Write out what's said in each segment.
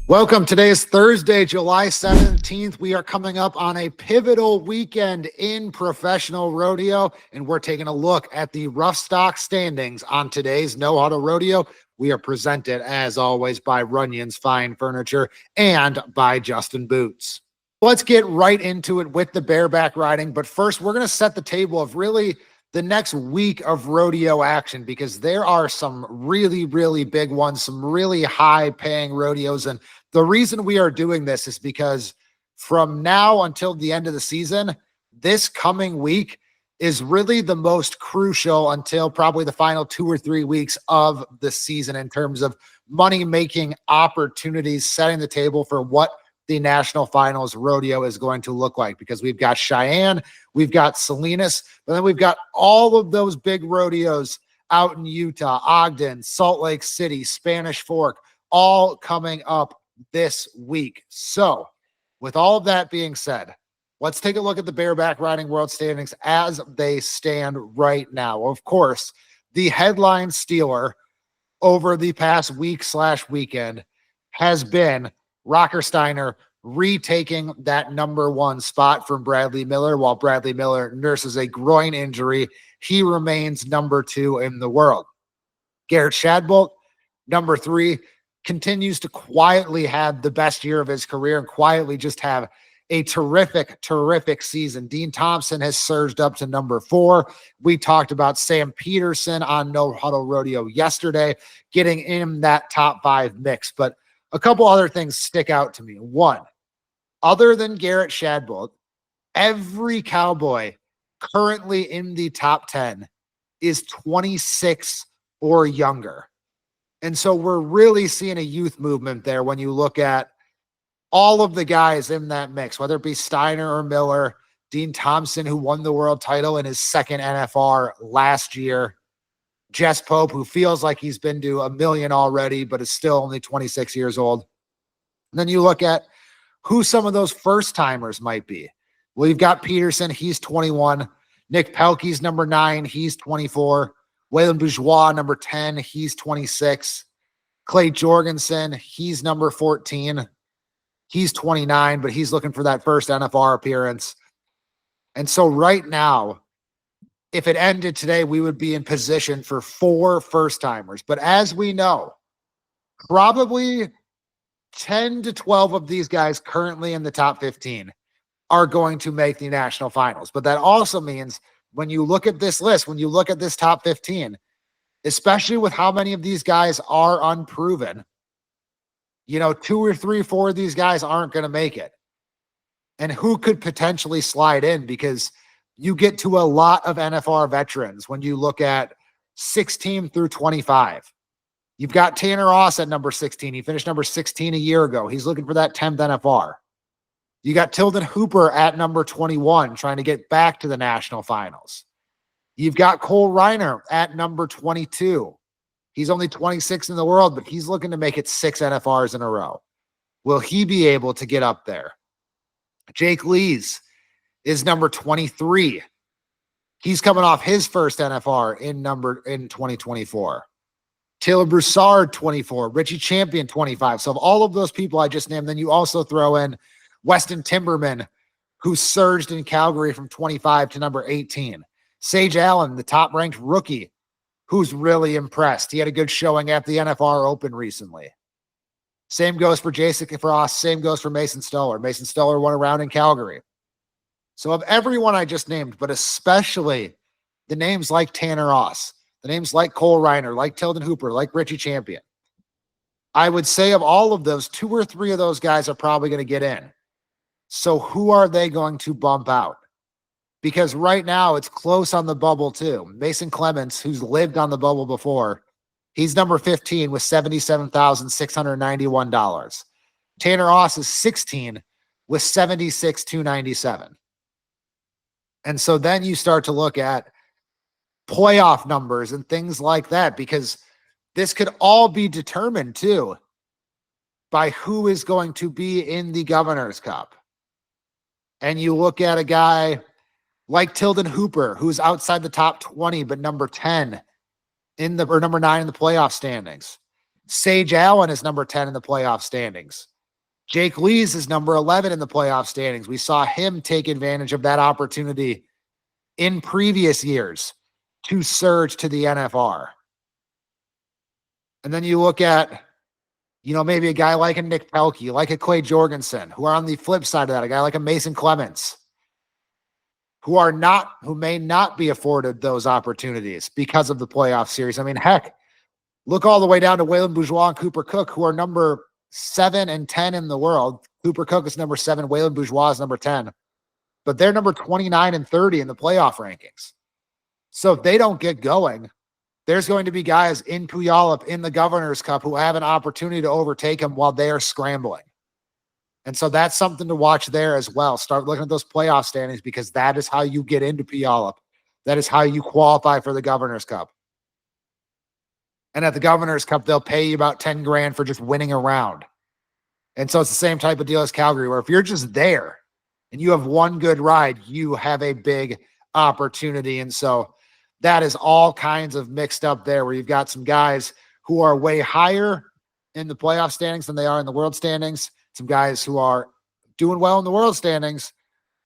Welcome. Today is Thursday, July 17th. We are coming up on a pivotal weekend in professional rodeo, and we're taking a look at the rough stock standings on today's No Huddle Rodeo. We are presented, as always, by Runyon's Fine Furniture and by Justin Boots. Let's get right into it with the bareback riding. But first, we're going to set the table of really the next week of rodeo action, because there are some really, really big ones, some really high paying rodeos. And the reason we are doing this is because from now until the end of the season, this coming week is really the most crucial until probably the final 2 or 3 weeks of the season in terms of money making opportunities, setting the table for what the national finals rodeo is going to look like, because we've got Cheyenne, we've got Salinas, but then we've got all of those big rodeos out in Utah, Ogden, Salt Lake City, Spanish Fork, all coming up this week. So with all of that being said, let's take a look at the bareback riding world standings as they stand right now. Of course, the headline stealer over the past week/weekend has been Rocker Steiner retaking that #1 spot from Bradley Miller. While Bradley Miller nurses a groin injury, he remains #2 in the world. Garrett Shadbolt, #3, continues to quietly have the best year of his career and quietly just have a terrific, terrific season. Dean Thompson has surged up to #4. We talked about Sam Peterson on No Huddle Rodeo yesterday, getting in that top 5 mix. But a couple other things stick out to me. One, other than Garrett Shadbolt, every cowboy currently in the top 10 is 26 or younger. And so we're really seeing a youth movement there when you look at all of the guys in that mix, whether it be Steiner or Miller, Dean Thompson, who won the world title in his second NFR last year, Jess Pope, who feels like he's been to a million already, but is still only 26 years old. And then you look at who some of those first timers might be. Well, you've got Peterson, he's 21. Nick Pelkey's #9, he's 24. Waylon Bourgeois, #10, he's 26. Clay Jorgensen, he's #14. He's 29, but he's looking for that first NFR appearance. And so right now, if it ended today, we would be in position for 4 first-timers. But as we know, probably 10 to 12 of these guys currently in the top 15 are going to make the national finals. But that also means when you look at this list, when you look at this top 15, especially with how many of these guys are unproven, 2 or 3, 4 of these guys aren't going to make it. And who could potentially slide in? Because you get to a lot of NFR veterans when you look at 16 through 25. You've got Tanner Ross at #16. He finished #16 a year ago. He's looking for that 10th NFR. You got Tilden Hooper at #21, trying to get back to the national finals. You've got Cole Reiner at #22. He's only 26 in the world, but he's looking to make it 6 NFRs in a row. Will he be able to get up there? Jake Lees is #23. He's coming off his first NFR in 2024. Taylor Broussard, 24. Richie Champion, 25. So of all of those people I just named, then you also throw in Weston Timberman, who surged in Calgary from 25 to #18. Sage Allen, the top-ranked rookie, who's really impressed. He had a good showing at the NFR Open recently. Same goes for Jason Frost. Same goes for Mason Stoller. Mason Stoller won a round in Calgary. So of everyone I just named, but especially the names like Tanner Ross, the names like Cole Reiner, like Tilden Hooper, like Richie Champion, I would say of all of those, 2 or 3 of those guys are probably going to get in. So who are they going to bump out? Because right now it's close on the bubble too. Mason Clements, who's lived on the bubble before, he's #15 with $77,691. Tanner Ross is 16 with $76,297. And so then you start to look at playoff numbers and things like that, because this could all be determined too by who is going to be in the Governor's Cup. And you look at a guy like Tilden Hooper, who's outside the top 20, but #10 in the, or #9 in the playoff standings. Sage Allen is #10 in the playoff standings. Jake Lees is number 11 in the playoff standings. We saw him take advantage of that opportunity in previous years to surge to the NFR. And then you look at, maybe a guy like a Nick Pelkey, like a Clay Jorgensen, who are on the flip side of that, a guy like a Mason Clements, who may not be afforded those opportunities because of the playoff series. I mean, heck, look all the way down to Waylon Bourgeois and Cooper Cook, who are number 7 and 10 in the world. Cooper Cook is number 7. Waylon Bourgeois is number 10. But they're number 29 and 30 in the playoff rankings. So if they don't get going, there's going to be guys in Puyallup in the Governor's Cup who have an opportunity to overtake them while they are scrambling. And so that's something to watch there as well. Start looking at those playoff standings, because that is how you get into Puyallup. That is how you qualify for the Governor's Cup. And at the Governor's Cup, they'll pay you about 10 grand for just winning a round. And so it's the same type of deal as Calgary, where if you're just there and you have one good ride, you have a big opportunity. And so that is all kinds of mixed up there, where you've got some guys who are way higher in the playoff standings than they are in the world standings. Some guys who are doing well in the world standings,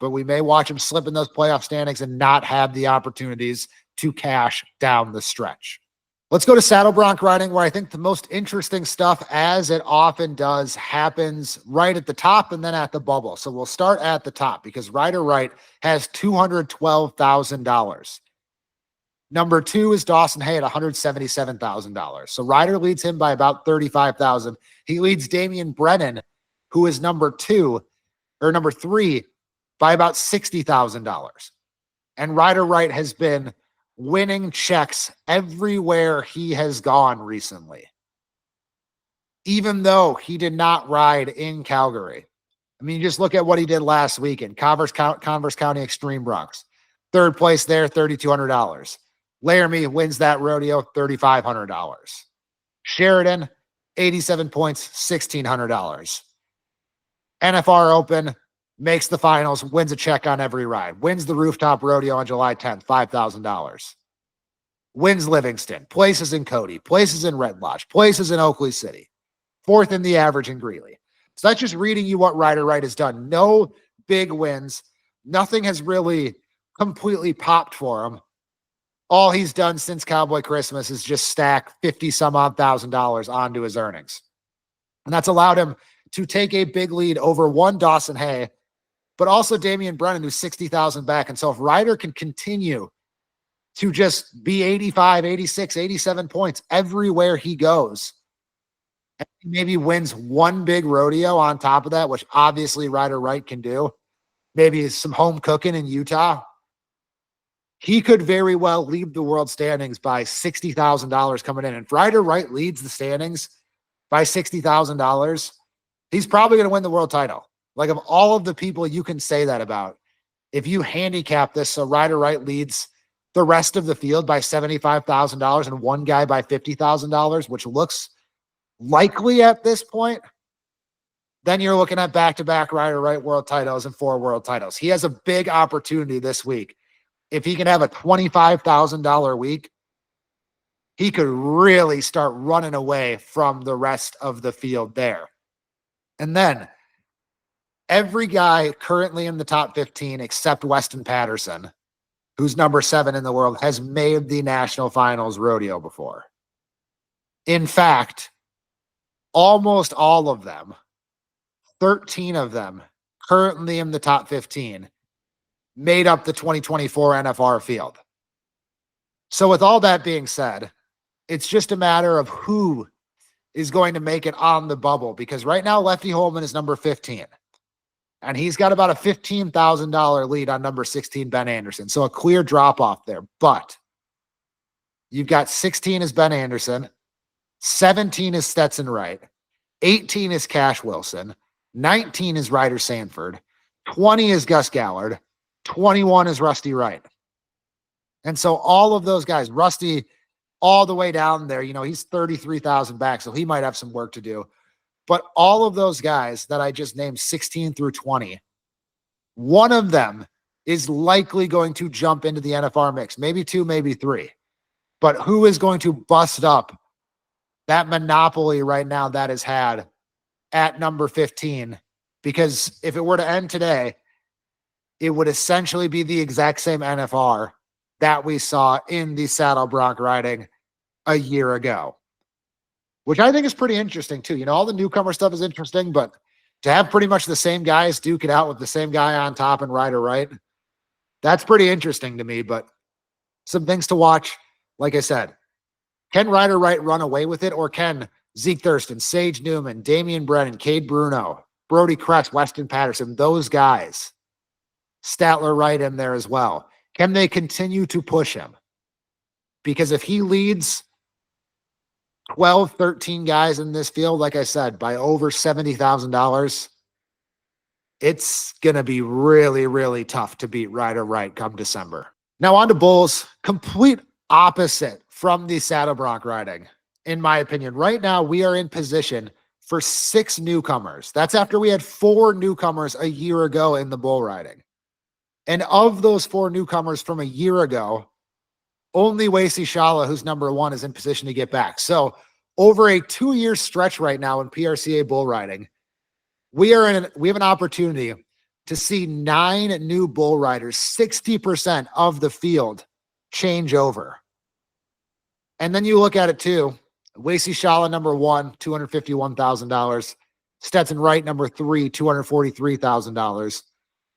but we may watch them slip in those playoff standings and not have the opportunities to cash down the stretch. Let's go to saddle bronc riding, where I think the most interesting stuff, as it often does, happens right at the top and then at the bubble. So we'll start at the top, because Ryder Wright has $212,000. Number 2 is Dawson Hay at $177,000. So Ryder leads him by about $35,000. He leads Damian Brennan, who is number 3, by about $60,000. And Ryder Wright has been winning checks everywhere he has gone recently, even though he did not ride in Calgary. I mean, just look at what he did last weekend. Converse County Extreme Broncs. 3rd place there, $3,200. Laramie wins that rodeo, $3,500. Sheridan, 87 points, $1,600. NFR Open, makes the finals, wins a check on every ride. Wins the rooftop rodeo on July 10th, $5,000. Wins Livingston, places in Cody, places in Red Lodge, places in Oakley City. 4th in the average in Greeley. So that's just reading you what Ryder Wright has done. No big wins. Nothing has really completely popped for him. All he's done since Cowboy Christmas is just stack 50 some odd $1,000 onto his earnings. And that's allowed him to take a big lead over one Dawson Hay, but also Damian Brennan, who's 60,000 back. And so if Ryder can continue to just be 85, 86, 87 points everywhere he goes, and maybe wins one big rodeo on top of that, which obviously Ryder Wright can do, maybe some home cooking in Utah, he could very well lead the world standings by $60,000 coming in. And if Ryder Wright leads the standings by $60,000, he's probably going to win the world title. Like, of all of the people you can say that about, if you handicap this, so Ryder Wright leads the rest of the field by $75,000 and one guy by $50,000, which looks likely at this point, then you're looking at back-to-back Ryder Wright world titles and 4 world titles. He has a big opportunity this week. If he can have a $25,000 week, he could really start running away from the rest of the field there. And then every guy currently in the top 15, except Weston Patterson, who's number 7 in the world, has made the national finals rodeo before. In fact, almost all of them, 13 of them currently in the top 15, made up the 2024 NFR field. So with all that being said, it's just a matter of who is going to make it on the bubble, because right now Lefty Holman is number 15. And he's got about a $15,000 lead on number 16, Ben Anderson. So a clear drop-off there. But you've got 16 is Ben Anderson, 17 is Stetson Wright, 18 is Cash Wilson, 19 is Ryder Sanford, 20 is Gus Gallard, 21 is Rusty Wright. And so all of those guys, Rusty all the way down there, he's 33,000 back, so he might have some work to do. But all of those guys that I just named, 16 through 20, one of them is likely going to jump into the NFR mix, maybe 2, maybe 3. But who is going to bust up that monopoly right now that is had at number 15, because if it were to end today, it would essentially be the exact same NFR that we saw in the saddle bronc riding a year ago, which I think is pretty interesting too. All the newcomer stuff is interesting, but to have pretty much the same guys duke it out with the same guy on top and rider right, that's pretty interesting to me. But some things to watch. Like I said, can Ryder Wright run away with it, or can Zeke Thurston, Sage Newman, Damian Brennan, Cade Bruno, Brody Kress, Weston Patterson, those guys, Statler right in there as well, can they continue to push him? Because if he leads 12, 13 guys in this field, like I said, by over $70,000, it's going to be really, really tough to beat Ryder Wright come December. Now on to bulls, complete opposite from the saddle bronc riding, in my opinion. Right now, we are in position for 6 newcomers. That's after we had 4 newcomers a year ago in the bull riding. And of those 4 newcomers from a year ago, only Wasey Shala, who's number 1, is in position to get back. So over a 2-year stretch right now in PRCA bull riding, we have an opportunity to see 9 new bull riders, 60% of the field change over. And then you look at it too. Wasey Shala, number 1, $251,000. Stetson Wright, number 3, $243,000.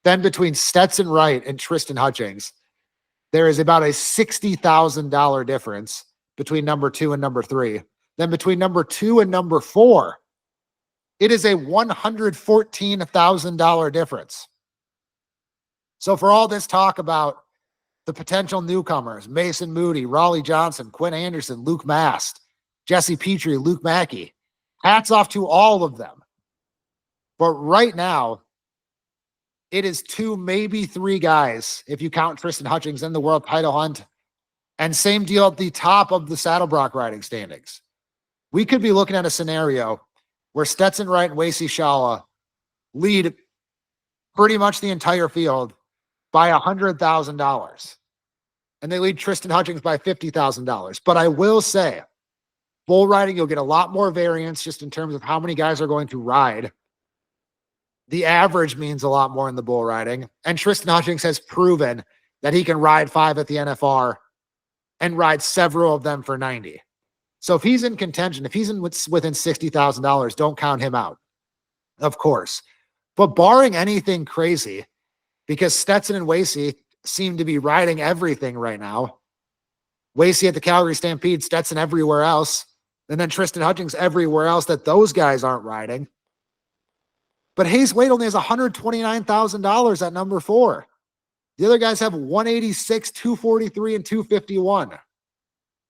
Then between Stetson Wright and Tristan Hutchings, there is about a $60,000 difference between number 2 and number 3. Then between number 2 and number 4, it is a $114,000 difference. So for all this talk about the potential newcomers, Mason Moody, Raleigh Johnson, Quinn Anderson, Luke Mast, Jesse Petrie, Luke Mackey, hats off to all of them. But right now, it is 2, maybe 3 guys, if you count Tristan Hutchings in the world title hunt. And same deal at the top of the saddle bronc riding standings. We could be looking at a scenario where Stetson Wright and Wasey Shala lead pretty much the entire field by $100,000. And they lead Tristan Hutchings by $50,000. But I will say, bull riding, you'll get a lot more variance just in terms of how many guys are going to ride. The average means a lot more in the bull riding. And Tristan Hutchings has proven that he can ride 5 at the NFR and ride several of them for 90. So if he's in contention, if he's within $60,000, don't count him out, of course. But barring anything crazy, because Stetson and Wasey seem to be riding everything right now. Wasey at the Calgary Stampede, Stetson everywhere else, and then Tristan Hutchings everywhere else that those guys aren't riding. But Hayes Wade only has $129,000 at number 4. The other guys have 186, 243, and 251.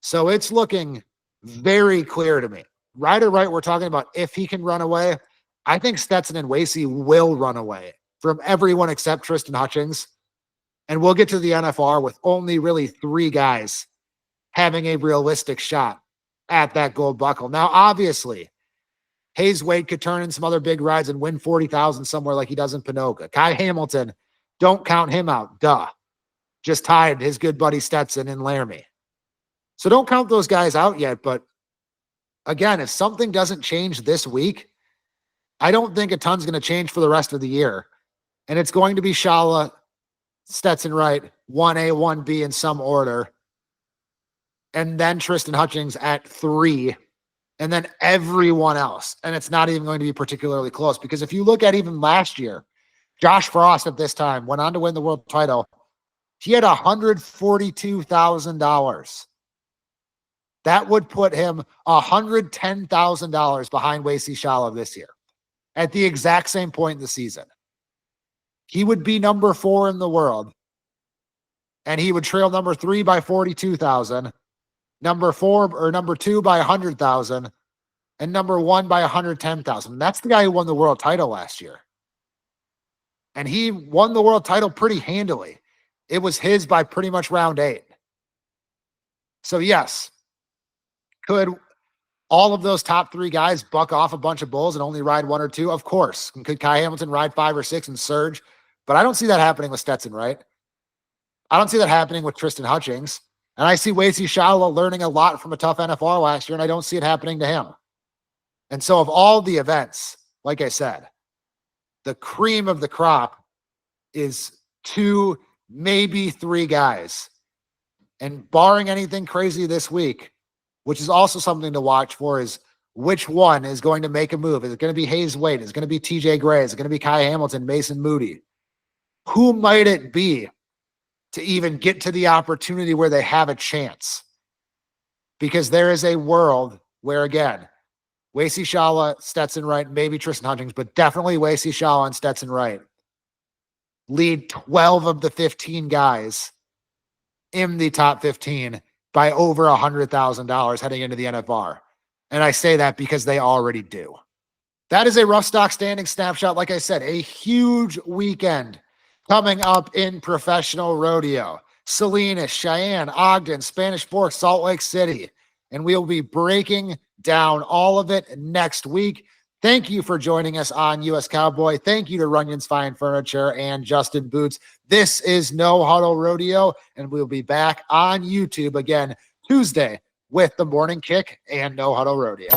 So it's looking very clear to me. Ryder Wright, we're talking about if he can run away. I think Stetson and Wasey will run away from everyone except Tristan Hutchings. And we'll get to the NFR with only really 3 guys having a realistic shot at that gold buckle. Now, obviously, Hayes Wade could turn in some other big rides and win 40,000 somewhere like he does in Pinoca. Kai Hamilton, don't count him out. Duh. Just tied his good buddy Stetson in Laramie. So don't count those guys out yet. But again, if something doesn't change this week, I don't think a ton's going to change for the rest of the year. And it's going to be Shala, Stetson Wright, 1A, 1B in some order. And then Tristan Hutchings at 3. And then everyone else. And it's not even going to be particularly close. Because if you look at even last year, Josh Frost at this time went on to win the world title. He had $142,000. That would put him $110,000 behind Wasey Shala this year at the exact same point in the season. He would be number 4 in the world, and he would trail number 3 by 42,000, number 4 or number 2 by 100,000, and number 1 by 110,000. That's the guy who won the world title last year. And he won the world title pretty handily. It was his by pretty much round 8. So yes, could all of those top 3 guys buck off a bunch of bulls and only ride 1 or 2? Of course. And could Kai Hamilton ride 5 or 6 and surge? But I don't see that happening with Stetson, right? I don't see that happening with Tristan Hutchings. And I see Wasey Shala learning a lot from a tough NFR last year, and I don't see it happening to him. And so of all the events, like I said, the cream of the crop is 2, maybe 3 guys. And barring anything crazy this week, which is also something to watch for, is which one is going to make a move. Is it going to be Hayes Wade? Is it going to be TJ Gray? Is it going to be Kai Hamilton, Mason Moody? Who might it be to even get to the opportunity where they have a chance? Because there is a world where, again, Wacey Shala, Stetson Wright, maybe Tristan Huntington, but definitely Wacey Shala and Stetson Wright lead 12 of the 15 guys in the top 15 by over $100,000 heading into the NFR. And I say that because they already do. That is a rough stock standing snapshot. Like I said, a huge weekend coming up in professional rodeo. Salinas, Cheyenne, Ogden, Spanish Fork, Salt Lake City. And we'll be breaking down all of it next week. Thank you for joining us on US Cowboy. Thank you to Runyon's Fine Furniture and Justin Boots. This is No Huddle Rodeo, and we'll be back on YouTube again Tuesday with the Morning Kick and No Huddle Rodeo.